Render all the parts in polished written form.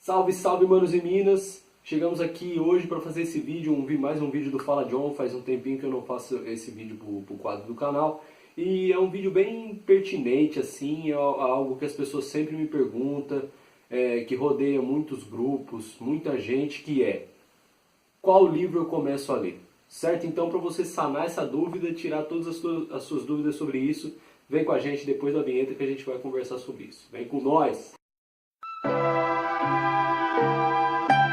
Salve, salve, manos e minas! Chegamos aqui hoje para fazer esse vídeo, mais um vídeo do Fala John. Faz um tempinho que eu não faço esse vídeo pro quadro do canal. E é um vídeo bem pertinente, assim, é algo que as pessoas sempre me perguntam, que rodeia muitos grupos, muita gente, que é: qual livro eu começo a ler? Certo? Então, para você sanar essa dúvida, tirar todas as suas dúvidas sobre isso, vem com a gente depois da vinheta que a gente vai conversar sobre isso. Vem com nós!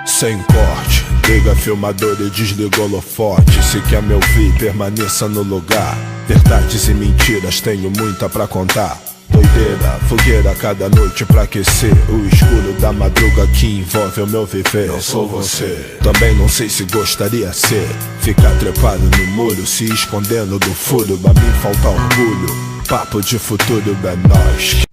Sem corte, liga filmador e desliga o holofote. Se quer me ouvir, permaneça no lugar. Verdades e mentiras, tenho muita pra contar. Doideira, fogueira cada noite pra aquecer o escuro da madruga que envolve o meu viver. Eu sou você, também não sei se gostaria ser ficar trepado no muro, se escondendo do furo. A mim falta orgulho, papo de futuro é nóis.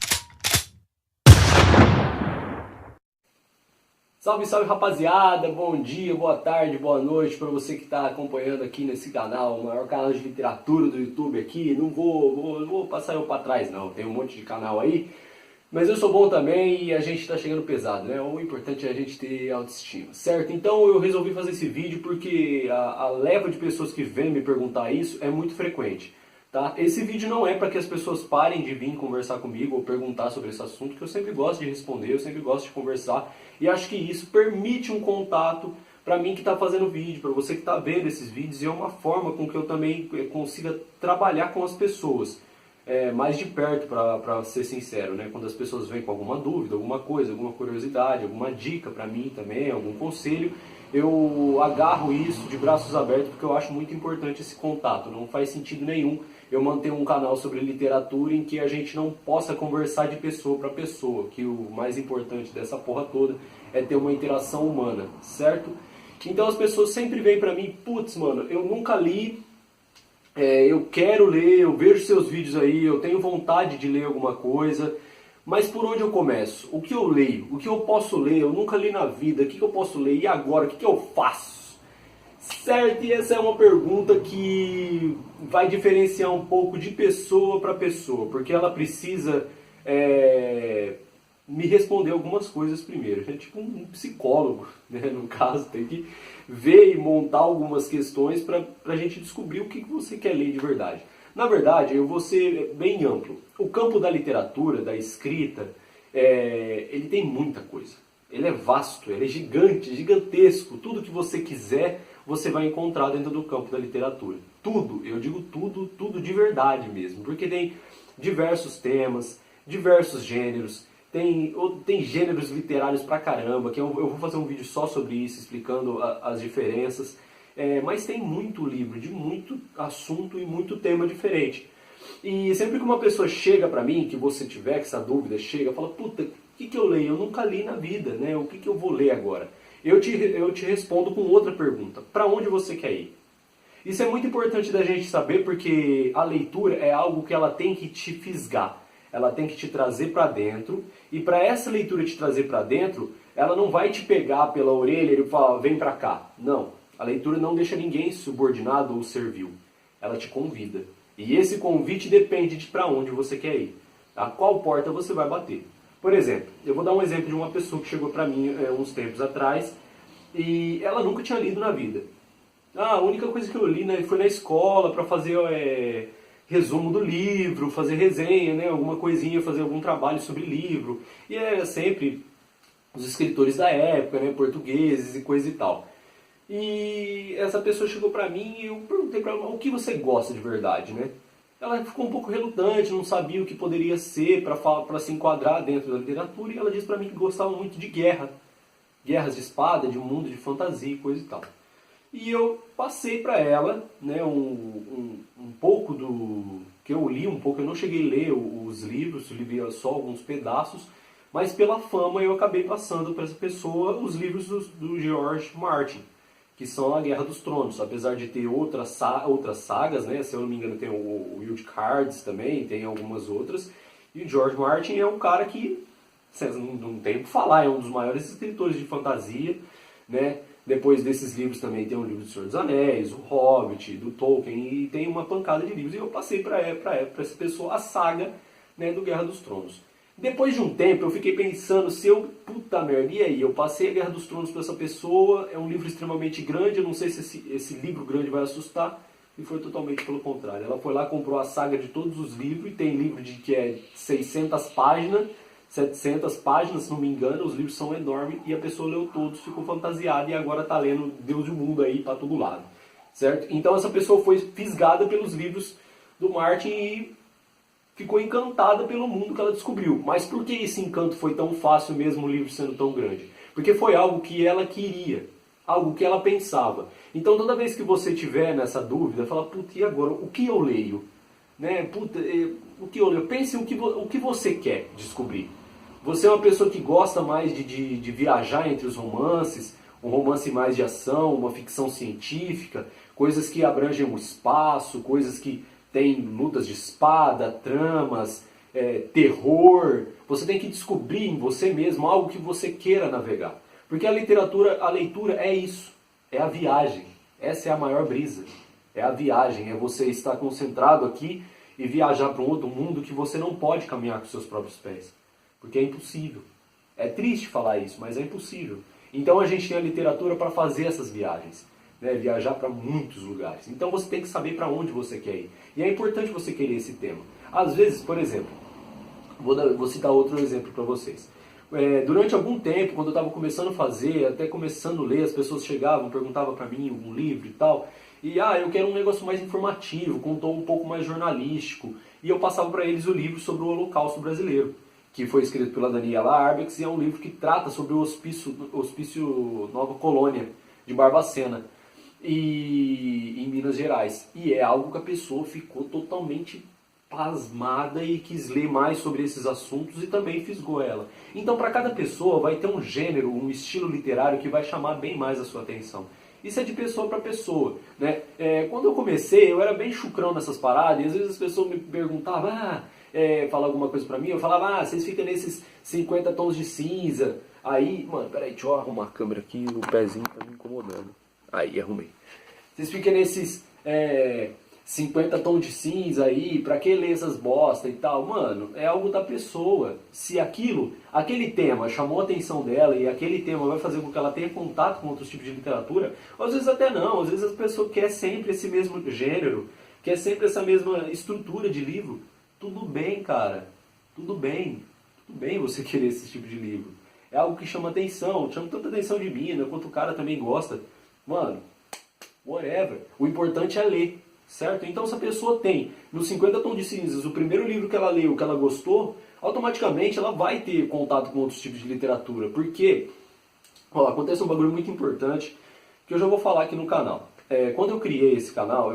Salve, salve, rapaziada, bom dia, boa tarde, boa noite para você que está acompanhando aqui nesse canal, o maior canal de literatura do YouTube aqui. Não vou passar eu para trás não, tem um monte de canal aí, mas eu sou bom também e a gente está chegando pesado, né? O importante é a gente ter autoestima, certo? Então eu resolvi fazer esse vídeo porque a leva de pessoas que vêm me perguntar isso é muito frequente. Tá? Esse vídeo não é para que as pessoas parem de vir conversar comigo ou perguntar sobre esse assunto, que eu sempre gosto de responder, eu sempre gosto de conversar, e acho que isso permite um contato para mim que está fazendo vídeo, para você que está vendo esses vídeos, e é uma forma com que eu também consiga trabalhar com as pessoas mais de perto, para ser sincero, né? Quando as pessoas vêm com alguma dúvida, alguma coisa, alguma curiosidade, alguma dica para mim também, algum conselho, eu agarro isso de braços abertos porque eu acho muito importante esse contato. Não faz sentido nenhum eu manter um canal sobre literatura em que a gente não possa conversar de pessoa para pessoa, que o mais importante dessa porra toda é ter uma interação humana, certo? Então as pessoas sempre vêm pra mim: putz, mano, eu nunca li, eu quero ler, eu vejo seus vídeos aí, eu tenho vontade de ler alguma coisa, mas por onde eu começo? O que eu leio? O que eu posso ler? Eu nunca li na vida, o que eu posso ler? E agora? O que eu faço? Certo, e essa é uma pergunta que vai diferenciar um pouco de pessoa para pessoa, porque ela precisa me responder algumas coisas primeiro. É tipo um psicólogo, né? No caso, tem que ver e montar algumas questões para a gente descobrir o que você quer ler de verdade. Na verdade, eu vou ser bem amplo. O campo da literatura, da escrita, ele tem muita coisa. Ele é vasto, ele é gigante, gigantesco. Tudo que você quiser, você vai encontrar dentro do campo da literatura. Tudo, eu digo tudo, tudo de verdade mesmo. Porque tem diversos temas, diversos gêneros. Tem gêneros literários pra caramba, que eu vou fazer um vídeo só sobre isso, explicando as diferenças. Mas tem muito livro, de muito assunto e muito tema diferente. E sempre que uma pessoa chega pra mim, que você tiver essa dúvida, chega, fala: puta, o que eu leio? Eu nunca li na vida, né? O que eu vou ler agora? Eu te respondo com outra pergunta: pra onde você quer ir? Isso é muito importante da gente saber, porque a leitura é algo que ela tem que te fisgar. Ela tem que te trazer pra dentro, e para essa leitura te trazer pra dentro, ela não vai te pegar pela orelha e falar: vem pra cá. Não, a leitura não deixa ninguém subordinado ou servil. Ela te convida. E esse convite depende de para onde você quer ir. A qual porta você vai bater. Por exemplo, eu vou dar um exemplo de uma pessoa que chegou pra mim uns tempos atrás, e ela nunca tinha lido na vida. A única coisa que eu li, né, foi na escola para fazer resumo do livro, fazer resenha, né, alguma coisinha, fazer algum trabalho sobre livro. E era sempre os escritores da época, né, portugueses e coisa e tal. E essa pessoa chegou pra mim e eu perguntei pra ela: o que você gosta de verdade, né? Ela ficou um pouco relutante, não sabia o que poderia ser para se enquadrar dentro da literatura, e ela disse pra mim que gostava muito de guerra. Guerras de espada, de um mundo de fantasia e coisa e tal. E eu passei pra ela, né, um pouco do que eu li, um pouco. Eu não cheguei a ler os livros, li só alguns pedaços, mas pela fama eu acabei passando para essa pessoa os livros do George Martin, que são a Guerra dos Tronos. Apesar de ter outras sagas, né? Se eu não me engano tem o Wild Cards também, tem algumas outras. E o George Martin é um cara que, não tem o que falar, é um dos maiores escritores de fantasia, né? Depois desses livros também tem o livro do Senhor dos Anéis, o Hobbit, do Tolkien, e tem uma pancada de livros. E eu passei para essa pessoa a saga, né, do Guerra dos Tronos. Depois de um tempo eu fiquei pensando se eu, puta merda, e aí? Eu passei a Guerra dos Tronos para essa pessoa, é um livro extremamente grande, eu não sei se esse livro grande vai assustar, e foi totalmente pelo contrário. Ela foi lá, comprou a saga de todos os livros, e tem livro de que é 600 páginas, 700 páginas, se não me engano, os livros são enormes, e a pessoa leu todos, ficou fantasiada e agora está lendo Deus e o Mundo aí para todo lado, certo? Então essa pessoa foi fisgada pelos livros do Martin e ficou encantada pelo mundo que ela descobriu. Mas por que esse encanto foi tão fácil mesmo o livro sendo tão grande? Porque foi algo que ela queria, algo que ela pensava. Então toda vez que você tiver nessa dúvida, fala, puta, e agora, o que eu leio? Né? Puta, o que eu leio? Pense o que você quer descobrir. Você é uma pessoa que gosta mais de viajar entre os romances, um romance mais de ação, uma ficção científica, coisas que abrangem o espaço, coisas que tem lutas de espada, tramas, terror. Você tem que descobrir em você mesmo algo que você queira navegar. Porque a leitura é isso. É a viagem. Essa é a maior brisa. É a viagem. É você estar concentrado aqui e viajar para um outro mundo que você não pode caminhar com seus próprios pés. Porque é impossível. É triste falar isso, mas é impossível. Então a gente tem a literatura para fazer essas viagens. Né, viajar para muitos lugares. Então você tem que saber para onde você quer ir. E é importante você querer esse tema. Às vezes, por exemplo, vou citar outro exemplo para vocês. Durante algum tempo, quando eu estava começando a fazer, até começando a ler, as pessoas chegavam, perguntavam para mim algum livro e tal. E eu quero um negócio mais informativo, com um tom um pouco mais jornalístico. E eu passava para eles o livro sobre o Holocausto Brasileiro, que foi escrito pela Daniela Arbex, e é um livro que trata sobre o Hospício Nova Colônia de Barbacena, e em Minas Gerais. E é algo que a pessoa ficou totalmente pasmada e quis ler mais sobre esses assuntos e também fisgou ela. Então para cada pessoa vai ter um gênero, um estilo literário que vai chamar bem mais a sua atenção. Isso é de pessoa para pessoa, né? Quando eu comecei, eu era bem chucrão nessas paradas, e às vezes as pessoas me perguntavam, falar alguma coisa pra mim, eu falava, vocês ficam nesses 50 tons de cinza. Aí, mano, peraí, deixa eu arrumar a câmera aqui, o pezinho tá me incomodando. Aí, arrumei. Vocês ficam nesses 50 tons de cinza aí, pra que ler essas bosta e tal? Mano, é algo da pessoa. Se aquele tema chamou a atenção dela e aquele tema vai fazer com que ela tenha contato com outros tipos de literatura, ou às vezes até não, às vezes a pessoa quer sempre esse mesmo gênero, quer sempre essa mesma estrutura de livro. Tudo bem, cara. Tudo bem. Tudo bem você querer esse tipo de livro. É algo que chama atenção, chama tanta atenção de mim, né, quanto o cara também gosta. Mano, whatever. O importante é ler, certo? Então se a pessoa tem, nos 50 tons de cinzas, o primeiro livro que ela leu, que ela gostou, automaticamente ela vai ter contato com outros tipos de literatura. Porque, acontece um bagulho muito importante, que eu já vou falar aqui no canal. Quando eu criei esse canal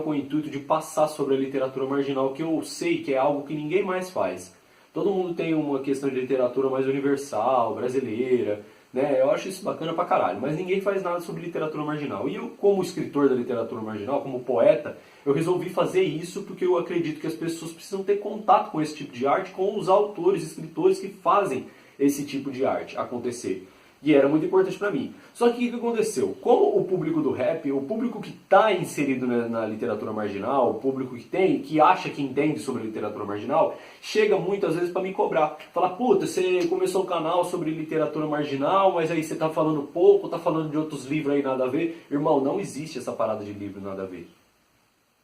com o intuito de passar sobre a literatura marginal, que eu sei que é algo que ninguém mais faz. Todo mundo tem uma questão de literatura mais universal, brasileira, né? Eu acho isso bacana pra caralho, mas ninguém faz nada sobre literatura marginal. E eu, como escritor da literatura marginal, como poeta, eu resolvi fazer isso porque eu acredito que as pessoas precisam ter contato com esse tipo de arte, com os autores, escritores que fazem esse tipo de arte acontecer. E era muito importante pra mim. Só que o que aconteceu? Como o público do rap, o público que está inserido na literatura marginal, o público que acha que entende sobre literatura marginal, chega muitas vezes pra me cobrar. Fala, puta, você começou um canal sobre literatura marginal, mas aí você tá falando pouco, tá falando de outros livros aí nada a ver. Irmão, não existe essa parada de livro nada a ver.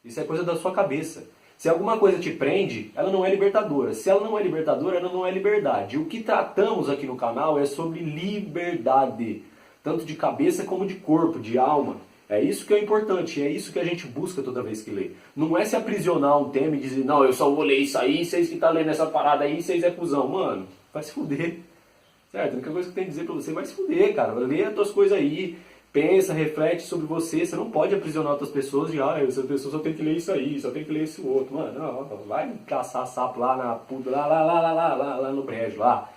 Isso é coisa da sua cabeça. Se alguma coisa te prende, ela não é libertadora. Se ela não é libertadora, ela não é liberdade. O que tratamos aqui no canal é sobre liberdade. Tanto de cabeça como de corpo, de alma. É isso que é importante, é isso que a gente busca toda vez que lê. Não é se aprisionar um tema e dizer, não, eu só vou ler isso aí, vocês que tá lendo essa parada aí, vocês é cuzão. Mano, vai se fuder. Certo? A única coisa que tem que dizer pra você, vai se fuder, cara. Lê as tuas coisas aí. Pensa, reflete sobre você. Você não pode aprisionar outras pessoas de essa pessoa só tem que ler isso aí, só tem que ler esse outro. Mano, não, vai caçar sapo lá na puta, lá no brejo, lá.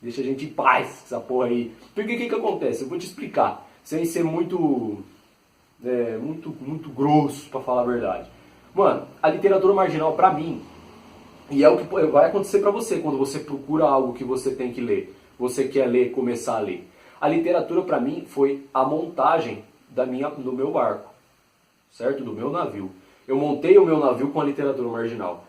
Deixa a gente em paz com essa porra aí. Porque o que acontece? Eu vou te explicar. Sem ser muito grosso, pra falar a verdade. Mano, a literatura marginal pra mim, e é o que vai acontecer pra você quando você procura algo que você tem que ler. Você quer ler, começar a ler. A literatura para mim foi a montagem do meu barco, certo? Do meu navio. Eu montei o meu navio com a literatura marginal.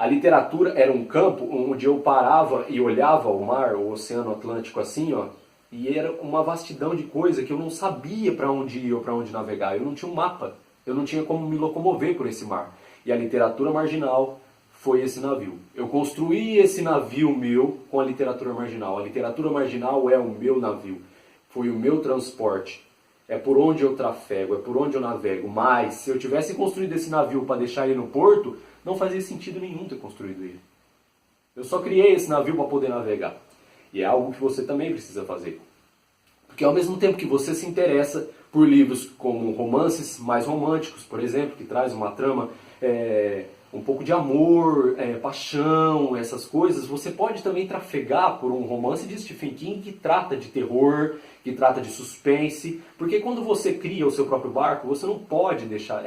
A literatura era um campo onde eu parava e olhava o mar, o Oceano Atlântico assim, ó, e era uma vastidão de coisa que eu não sabia para onde ir ou para onde navegar. Eu não tinha um mapa, eu não tinha como me locomover por esse mar. E a literatura marginal foi esse navio. Eu construí esse navio meu com a literatura marginal. A literatura marginal é o meu navio, foi o meu transporte. É por onde eu trafego, é por onde eu navego. Mas, se eu tivesse construído esse navio para deixar ele no porto, não fazia sentido nenhum ter construído ele. Eu só criei esse navio para poder navegar. E é algo que você também precisa fazer. Porque ao mesmo tempo que você se interessa por livros como romances mais românticos, por exemplo, que traz uma trama, um pouco de amor, paixão, essas coisas, você pode também trafegar por um romance de Stephen King que trata de terror, que trata de suspense, porque quando você cria o seu próprio barco, você não pode deixar,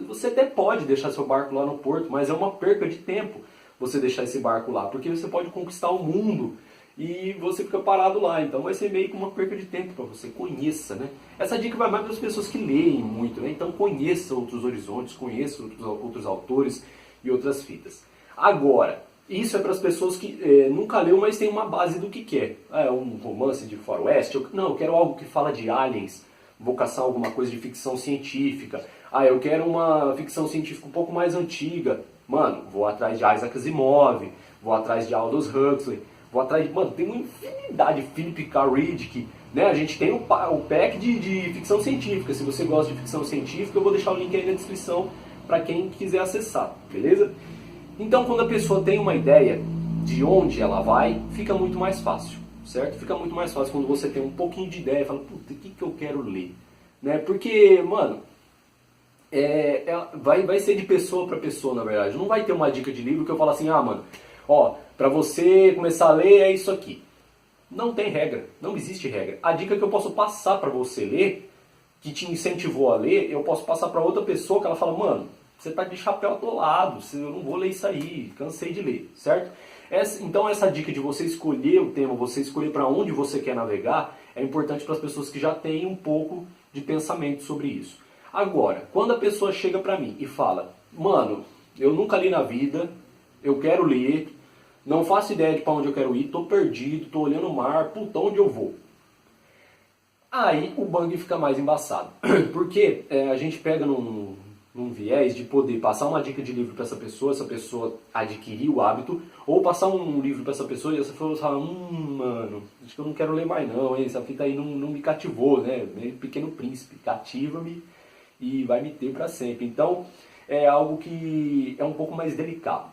você até pode deixar seu barco lá no porto, mas é uma perca de tempo você deixar esse barco lá, porque você pode conquistar o mundo e você fica parado lá, então vai ser meio que uma perca de tempo para você, conheça, né? Essa dica vai mais para as pessoas que leem muito, né? Então conheça outros horizontes, conheça outros autores e outras fitas. Agora, isso é para as pessoas que nunca leu, mas tem uma base do que quer. É um romance de faroeste? Eu quero algo que fala de aliens, vou caçar alguma coisa de ficção científica. Eu quero uma ficção científica um pouco mais antiga. Mano, vou atrás de Isaac Asimov, vou atrás de Aldous Huxley, vou atrás de... Mano, tem uma infinidade de Philip K. Dick, né? A gente tem o pack de ficção científica. Se você gosta de ficção científica, eu vou deixar o link aí na descrição para quem quiser acessar, beleza? Então, quando a pessoa tem uma ideia de onde ela vai, fica muito mais fácil, certo? Fica muito mais fácil quando você tem um pouquinho de ideia e fala, puta, o que eu quero ler? Né? Porque, mano, vai ser de pessoa para pessoa, na verdade. Não vai ter uma dica de livro que eu falo assim, mano, pra você começar a ler é isso aqui. Não tem regra, não existe regra. A dica que eu posso passar para você ler, que te incentivou a ler, eu posso passar para outra pessoa que ela fala, mano, você tá de chapéu atolado, eu não vou ler isso aí, cansei de ler, certo? Então essa dica de você escolher o tema, você escolher para onde você quer navegar, é importante para as pessoas que já têm um pouco de pensamento sobre isso. Agora, quando a pessoa chega para mim e fala, mano, eu nunca li na vida, eu quero ler, não faço ideia de para onde eu quero ir, tô perdido, tô olhando o mar, puta, onde eu vou? Aí o bang fica mais embaçado, porque a gente pega num viés de poder passar uma dica de livro para essa pessoa adquirir o hábito, ou passar um livro para essa pessoa e essa pessoa fala, mano, acho que eu não quero ler mais não, hein? Essa fita aí não me cativou, né? Pequeno Príncipe, cativa-me e vai me ter para sempre. Então é algo que é um pouco mais delicado.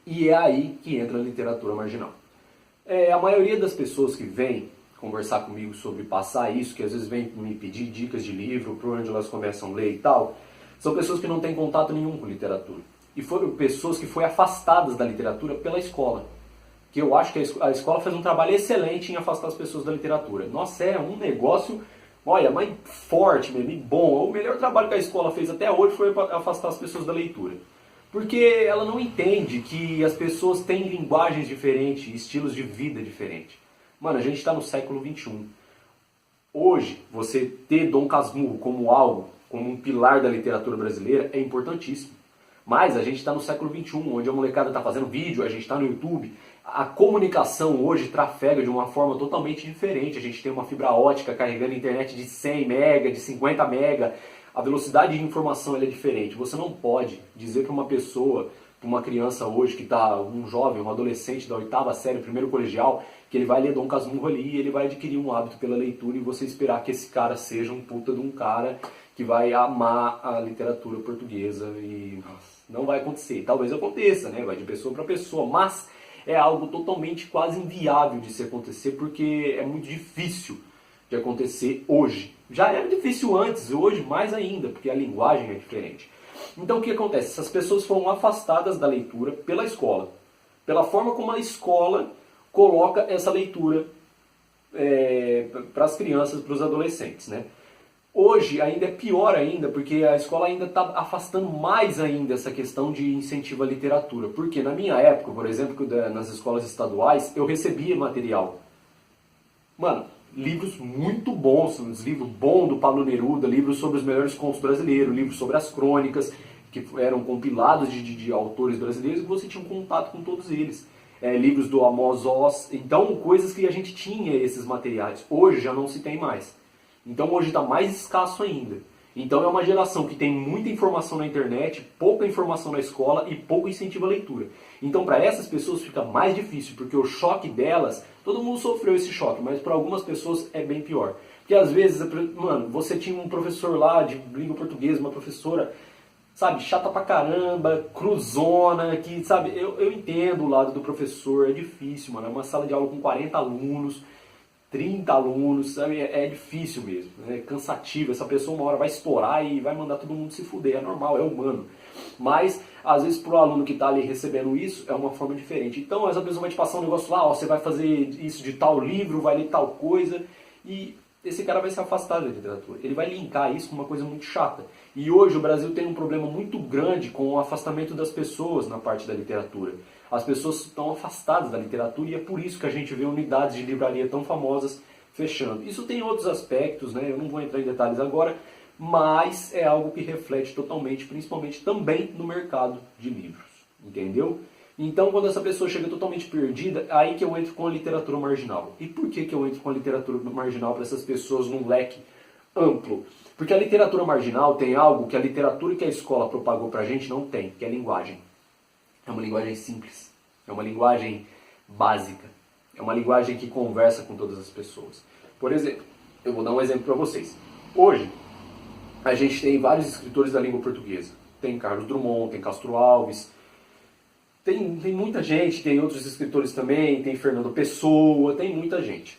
E é aí que entra a literatura marginal. A maioria das pessoas que vem conversar comigo sobre passar isso, que às vezes vem me pedir dicas de livro, por onde elas começam a ler e tal, são pessoas que não têm contato nenhum com literatura. E foram pessoas que foram afastadas da literatura pela escola. Que eu acho que a escola fez um trabalho excelente em afastar as pessoas da literatura. Nossa, é um negócio, olha, mas forte mesmo, e bom. O melhor trabalho que a escola fez até hoje foi afastar as pessoas da leitura. Porque ela não entende que as pessoas têm linguagens diferentes, estilos de vida diferentes. Mano, a gente está no século XXI. Hoje, você ter Dom Casmurro como algo, como um pilar da literatura brasileira, é importantíssimo. Mas a gente está no século XXI, onde a molecada está fazendo vídeo, a gente está no YouTube. A comunicação hoje trafega de uma forma totalmente diferente. A gente tem uma fibra ótica carregando internet de 100 mega, de 50 mega. A velocidade de informação é diferente. Você não pode dizer para uma pessoa, para uma criança hoje que está, um jovem, um adolescente da 8ª série, primeiro colegial, que ele vai ler Dom Casmurro ali e ele vai adquirir um hábito pela leitura e você esperar que esse cara seja um puta de um cara que vai amar a literatura portuguesa e não vai acontecer. Talvez aconteça, né? Vai de pessoa para pessoa, mas é algo totalmente quase inviável de se acontecer porque é muito difícil de acontecer hoje. Já era difícil antes, hoje mais ainda, porque a linguagem é diferente. Então o que acontece? Essas pessoas foram afastadas da leitura pela escola, pela forma como a escola coloca essa leitura para as crianças, para os adolescentes, né? Hoje ainda é pior ainda, porque a escola ainda está afastando mais ainda essa questão de incentivo à literatura. Porque na minha época, por exemplo, nas escolas estaduais, eu recebia material. Mano, livros muito bons, livros bons do Pablo Neruda, livros sobre os melhores contos brasileiros, livros sobre as crônicas, que eram compilados de autores brasileiros, e você tinha um contato com todos eles. Livros do Amos Oz, então coisas que a gente tinha esses materiais. Hoje já não se tem mais. Então hoje está mais escasso ainda. Então é uma geração que tem muita informação na internet, pouca informação na escola e pouco incentivo à leitura. Então para essas pessoas fica mais difícil, porque o choque delas, todo mundo sofreu esse choque, mas para algumas pessoas é bem pior. Porque às vezes, mano, você tinha um professor lá de língua portuguesa, uma professora, sabe, chata pra caramba, cruzona, que, sabe, eu entendo o lado do professor, é difícil, mano, é uma sala de aula com 40 alunos, 30 alunos, sabe, é difícil mesmo, é cansativo, essa pessoa uma hora vai estourar e vai mandar todo mundo se fuder, é normal, é humano. Mas, às vezes, pro aluno que tá ali recebendo isso, é uma forma diferente. Então, essa pessoa vai te passar um negócio lá, ó, você vai fazer isso de tal livro, vai ler tal coisa, e esse cara vai se afastar da literatura. Ele vai linkar isso com uma coisa muito chata. E hoje o Brasil tem um problema muito grande com o afastamento das pessoas na parte da literatura. As pessoas estão afastadas da literatura e é por isso que a gente vê unidades de livraria tão famosas fechando. Isso tem outros aspectos, né? Eu não vou entrar em detalhes agora, mas é algo que reflete totalmente, principalmente também no mercado de livros. Entendeu? Então, quando essa pessoa chega totalmente perdida, aí que eu entro com a literatura marginal. E por que eu entro com a literatura marginal para essas pessoas num leque amplo? Porque a literatura marginal tem algo que a literatura que a escola propagou pra gente não tem, que é a linguagem. É uma linguagem simples, é uma linguagem básica, é uma linguagem que conversa com todas as pessoas. Por exemplo, eu vou dar um exemplo para vocês. Hoje, a gente tem vários escritores da língua portuguesa. Tem Carlos Drummond, tem Castro Alves, tem muita gente, tem outros escritores também, tem Fernando Pessoa, tem muita gente.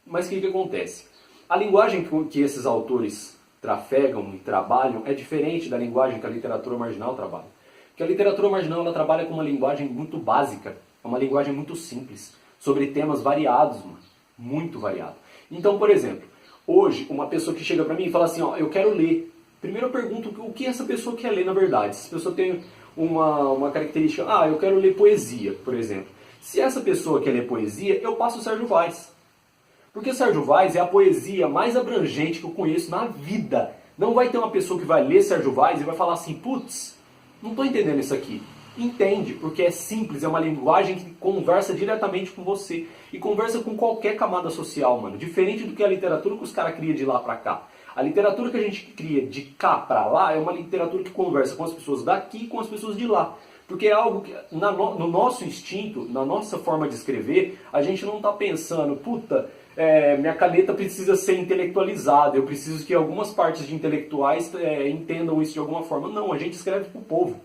Mas o que acontece? A linguagem que esses autores trafegam e trabalham é diferente da linguagem que a literatura marginal trabalha. Porque a literatura marginal ela trabalha com uma linguagem muito básica, é uma linguagem muito simples, sobre temas variados, mano, muito variado. Então, por exemplo, hoje uma pessoa que chega pra mim e fala assim, ó, eu quero ler. Primeiro eu pergunto o que essa pessoa quer ler na verdade. Se a pessoa tem uma característica, eu quero ler poesia, por exemplo. Se essa pessoa quer ler poesia, eu passo o Sérgio Vaz. Porque o Sérgio Vaz é a poesia mais abrangente que eu conheço na vida. Não vai ter uma pessoa que vai ler Sérgio Vaz e vai falar assim, putz, não estou entendendo isso aqui. Entende, porque é simples, é uma linguagem que conversa diretamente com você. E conversa com qualquer camada social, mano. Diferente do que a literatura que os caras criam de lá pra cá. A literatura que a gente cria de cá pra lá é uma literatura que conversa com as pessoas daqui e com as pessoas de lá. Porque é algo que, no nosso instinto, na nossa forma de escrever, a gente não está pensando, puta, minha caneta precisa ser intelectualizada, eu preciso que algumas partes de intelectuais entendam isso de alguma forma. Não, a gente escreve pro povo.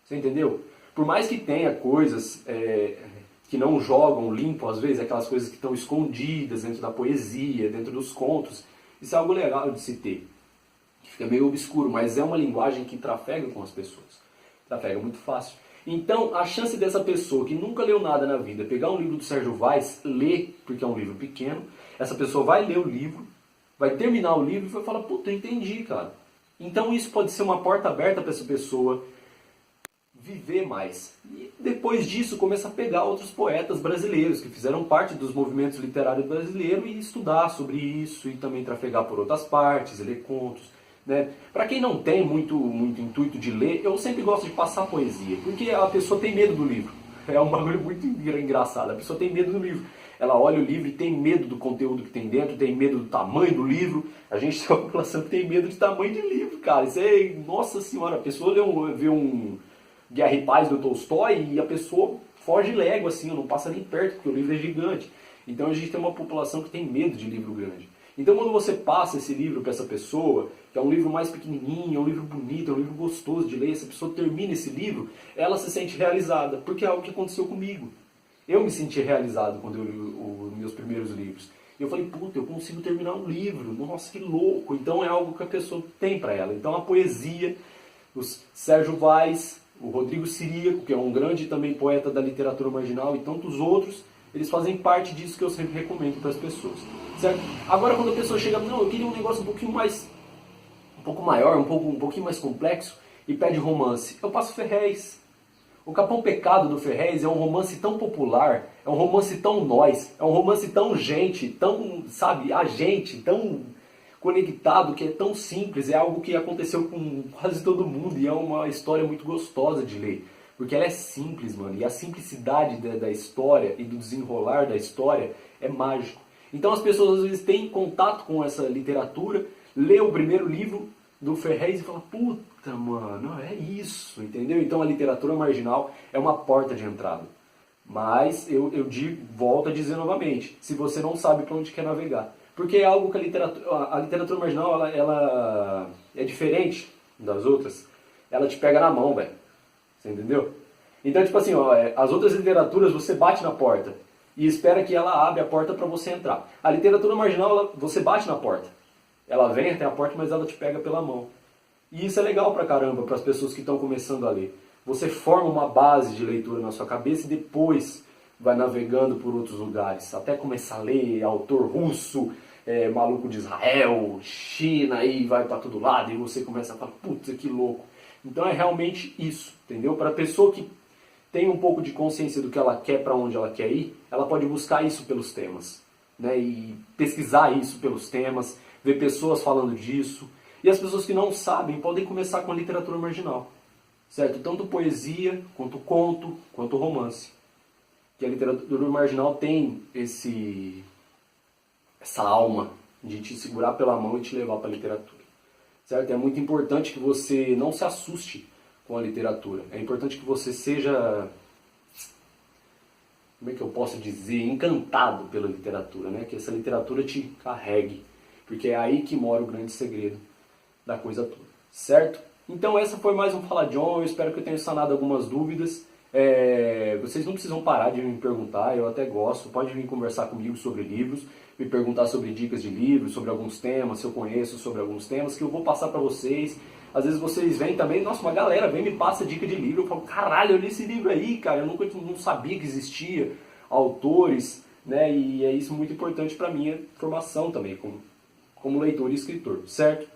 Você entendeu? Por mais que tenha coisas que não jogam limpo, às vezes, aquelas coisas que estão escondidas dentro da poesia, dentro dos contos, isso é algo legal de se ter. Que fica meio obscuro, mas é uma linguagem que trafega com as pessoas. Trafega muito fácil. Então, a chance dessa pessoa que nunca leu nada na vida pegar um livro do Sérgio Vaz, ler, porque é um livro pequeno, essa pessoa vai ler o livro, vai terminar o livro e vai falar, puta, eu entendi, cara. Então isso pode ser uma porta aberta para essa pessoa viver mais. E depois disso começa a pegar outros poetas brasileiros que fizeram parte dos movimentos literários brasileiros e estudar sobre isso e também trafegar por outras partes, ler contos. Né? Para quem não tem muito intuito de ler, eu sempre gosto de passar poesia, porque a pessoa tem medo do livro. É um bagulho muito engraçado, a pessoa tem medo do livro. Ela olha o livro e tem medo do conteúdo que tem dentro, tem medo do tamanho do livro. A gente tem uma população que tem medo de tamanho de livro, cara. Isso é, nossa senhora, a pessoa vê um Guerra e Paz do Tolstói e a pessoa foge légua, assim, não passa nem perto, porque o livro é gigante. Então a gente tem uma população que tem medo de livro grande. Então quando você passa esse livro para essa pessoa, que é um livro mais pequenininho, é um livro bonito, é um livro gostoso de ler, essa pessoa termina esse livro, ela se sente realizada, porque é algo que aconteceu comigo. Eu me senti realizado quando eu li os meus primeiros livros. Eu falei, puta, eu consigo terminar um livro, nossa, que louco. Então é algo que a pessoa tem para ela. Então a poesia, os Sérgio Vaz, o Rodrigo Siríaco, que é um grande também poeta da literatura marginal, e tantos outros, eles fazem parte disso que eu sempre recomendo para as pessoas. Certo? Agora quando a pessoa chega, não, eu queria um negócio um pouquinho maior, um pouquinho mais complexo, e pede romance, eu passo Ferréz. O Capão Pecado do Ferréz é um romance tão popular, é um romance tão nós, é um romance tão gente, tão, sabe, a gente, tão conectado, que é tão simples, é algo que aconteceu com quase todo mundo e é uma história muito gostosa de ler. Porque ela é simples, mano, e a simplicidade da história e do desenrolar da história é mágico. Então as pessoas às vezes têm contato com essa literatura, lê o primeiro livro do Ferrez e fala, puta, mano, é isso, entendeu? Então a literatura marginal é uma porta de entrada. Mas eu volto a dizer novamente, se você não sabe para onde quer navegar. Porque é algo que a literatura marginal ela é diferente das outras. Ela te pega na mão, velho. Você entendeu? Então, tipo assim, ó, as outras literaturas você bate na porta e espera que ela abra a porta para você entrar. A literatura marginal, você bate na porta. Ela vem até a porta, mas ela te pega pela mão. E isso é legal pra caramba, para as pessoas que estão começando a ler. Você forma uma base de leitura na sua cabeça e depois vai navegando por outros lugares. Até começar a ler autor russo, maluco de Israel, China, e vai para todo lado. E você começa a falar, putz, que louco. Então é realmente isso, entendeu? Para a pessoa que tem um pouco de consciência do que ela quer, para onde ela quer ir, ela pode buscar isso pelos temas, né? E pesquisar isso pelos temas, ver pessoas falando disso. E as pessoas que não sabem podem começar com a literatura marginal, certo? Tanto poesia, quanto conto, quanto romance. Que a literatura marginal tem essa alma de te segurar pela mão e te levar para a literatura, certo? É muito importante que você não se assuste com a literatura. É importante que você seja, como é que eu posso dizer, encantado pela literatura, né? Que essa literatura te carregue, porque é aí que mora o grande segredo da coisa toda, certo? Então essa foi mais um Fala John, eu espero que eu tenha sanado algumas dúvidas. Vocês não precisam parar de me perguntar, eu até gosto, pode vir conversar comigo sobre livros, me perguntar sobre dicas de livros, sobre alguns temas, se eu conheço sobre alguns temas, que eu vou passar pra vocês. Às vezes vocês vêm também, nossa, uma galera vem e me passa dica de livro, eu falo, caralho, eu li esse livro aí, cara, eu não sabia que existia autores, né, e é isso muito importante pra minha formação também, como leitor e escritor, certo?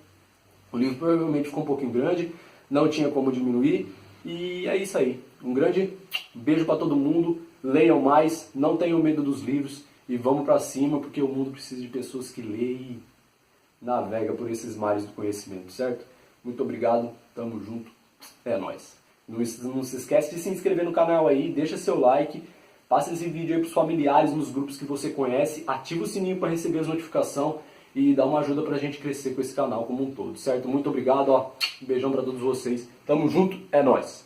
O livro provavelmente ficou um pouquinho grande, não tinha como diminuir, e é isso aí. Um grande beijo para todo mundo, leiam mais, não tenham medo dos livros e vamos para cima, porque o mundo precisa de pessoas que leem e navegam por esses mares do conhecimento, certo? Muito obrigado, tamo junto, é nóis. Não se esquece de se inscrever no canal aí, deixa seu like, passa esse vídeo aí pros familiares, nos grupos que você conhece, ativa o sininho para receber as notificações e dá uma ajuda pra gente crescer com esse canal como um todo, certo? Muito obrigado, ó, um beijão para todos vocês, tamo junto, é nóis.